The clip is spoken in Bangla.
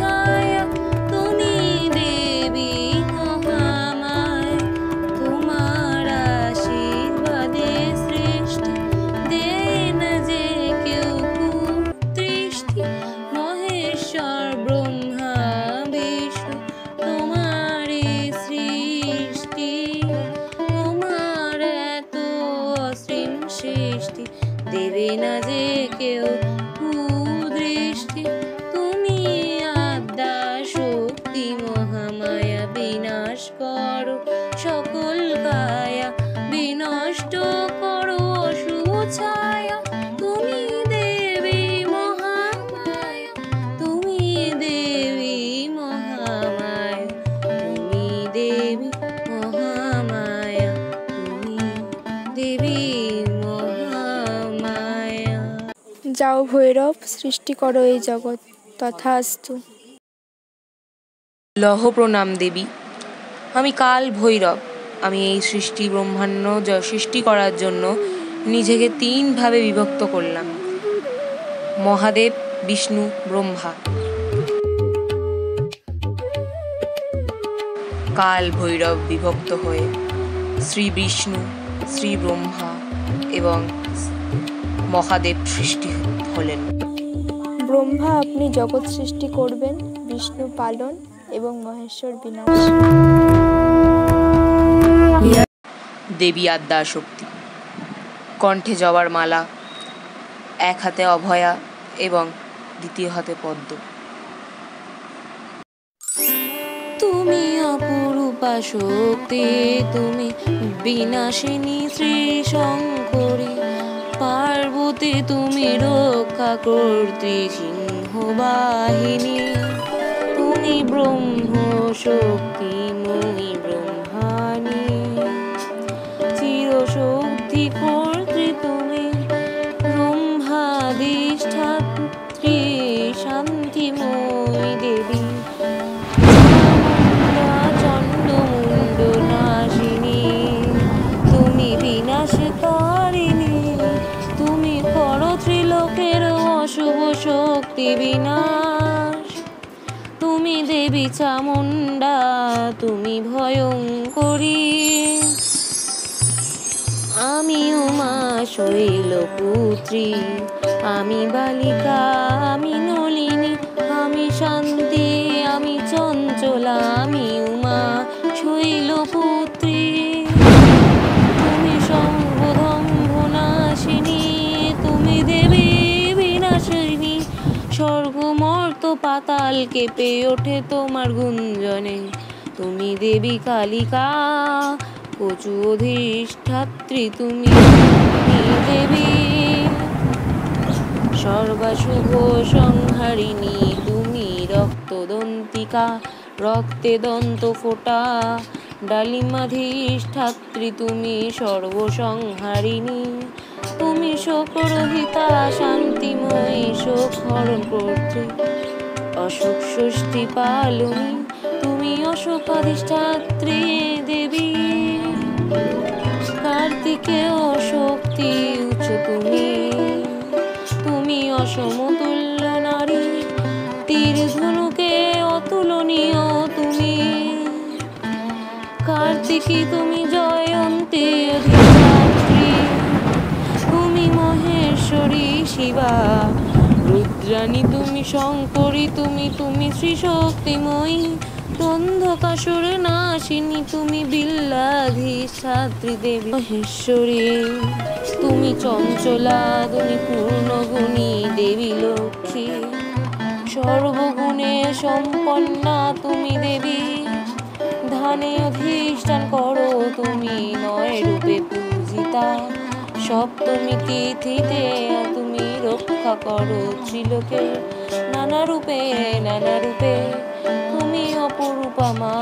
ছায়া, তুমি দেবী মহামায়া। তোমার আশীর্বাদে সৃষ্টি, দেয় না যে কেউ কুদৃষ্টি। মহেশ্বর ব্রহ্মা বিষ্ণু তোমারই সৃষ্টি, তোমার এত অসীম সৃষ্টি, দেবে না যে কেউ কুদৃষ্টি। তুমি আদ্যা শক্তি মহামায়া, বিনাশ করো সকল কায়া, বিনষ্ট করো অশুভ ছায়া। তুমি দেবী মহামায়া, তুমি দেবী মহামায়া, তুমি দেবী মহামায়া, তুমি দেবী মহামায়া। যাও ভৈরব, সৃষ্টি করো এই জগৎ, তথাস্তু। লহ প্রণাম দেবী, আমি কাল ভৈরব। আমি এই সৃষ্টি ব্রহ্মাণ্ড সৃষ্টি করার জন্য নিজেকে 3 ভাবে বিভক্ত করলাম: মহাদেব, বিষ্ণু, ব্রহ্মা। কাল ভৈরব বিভক্ত হয়ে শ্রী বিষ্ণু, শ্রী ব্রহ্মা এবং মহাদেব সৃষ্টি হলেন। ব্রহ্মা আপনি জগৎ সৃষ্টি করবেন, বিষ্ণু পালন এবং মহেশ্বর বিনাশ। দেবী আদ্যা শক্তি, কণ্ঠে জবার মালা, এক হাতে অভয়া এবং দ্বিতীয় হাতে পদ্ম। তুমি অপরূপা শক্তি, তুমি বিনাশিনী শ্রী শঙ্করী। পার্বতী তুমি রক্ষা কর্ত্রী সিংহবাহিনী। তুমি ব্রহ্ম শক্তিময়ী ব্রহ্মাণী, চিরশক্তি কর্ত্রী তুমি ব্রহ্মাধিষ্ঠাত্রী শান্তিময়ী দেবী। চণ্ডমুণ্ড নাশিনী, তুমি বিনাশকারিণী। তুমি করো ত্রিলোকের অশুভ শক্তি বিনাশ। তুমি দেবী চামুণ্ডা, তুমি ভয়ঙ্করী। আমি উমা শৈলপুত্রী, আমি বালিকা, আমি নলিনী, আমি শান্তি, আমি চঞ্চলা, আমি উমা শৈলপুত্রী। তুমি সর্বদম্ভনাশিনী, তুমি দেবী বিনাশিনী। স্বর্গ মর্ত পাতাল কেঁপে ওঠে তোমার গুঞ্জনে। তুমি দেবী কালিকা, কচু অধিষ্ঠাত্রী তুমি দেবী। সর্বাশুভ সংহারিণী, তুমি রক্তদন্তিকা, রক্তে দন্ত ফোটা। ডালিমাধিষ্ঠাত্রী তুমি সর্বসংহারিণী। তুমি শোকরহিতা শান্তিময়ী, শোক হরণ কর্ত্রী। অশোক ষষ্ঠী পালনী, তুমি অশোক অধিষ্ঠাত্রী দেবী। কার্তিকেয় শক্তি উচ্চ তুমি, তুমি অসমতুল্য নারী। তীর ধনুকে অতুলনীয় তুমি। কার্তিকী তুমি জয়ন্তী অধিষ্ঠাত্রী। তুমি মহেশ্বরী শিবা, রুদ্রাণী তুমি শঙ্করী। তুমি শ্রী শক্তিময়ী, অন্ধকাসুর নাশিনী। তুমি বিল্লাধিষ্ঠাত্রী দেবী মহেশ্বরী। তুমি চঞ্চলা, তুমি পূর্ণগুণী দেবী লক্ষ্মী। সর্বগুণে সম্পন্না তুমি দেবী। ধানে অধিষ্ঠান করো তুমি, 9 রূপে পূজিতা। সপ্তমী তিথিতে তুমি রক্ষা করো ত্রিলোকের নানা রূপে, নানা রূপে। তুমি অপরূপা মা।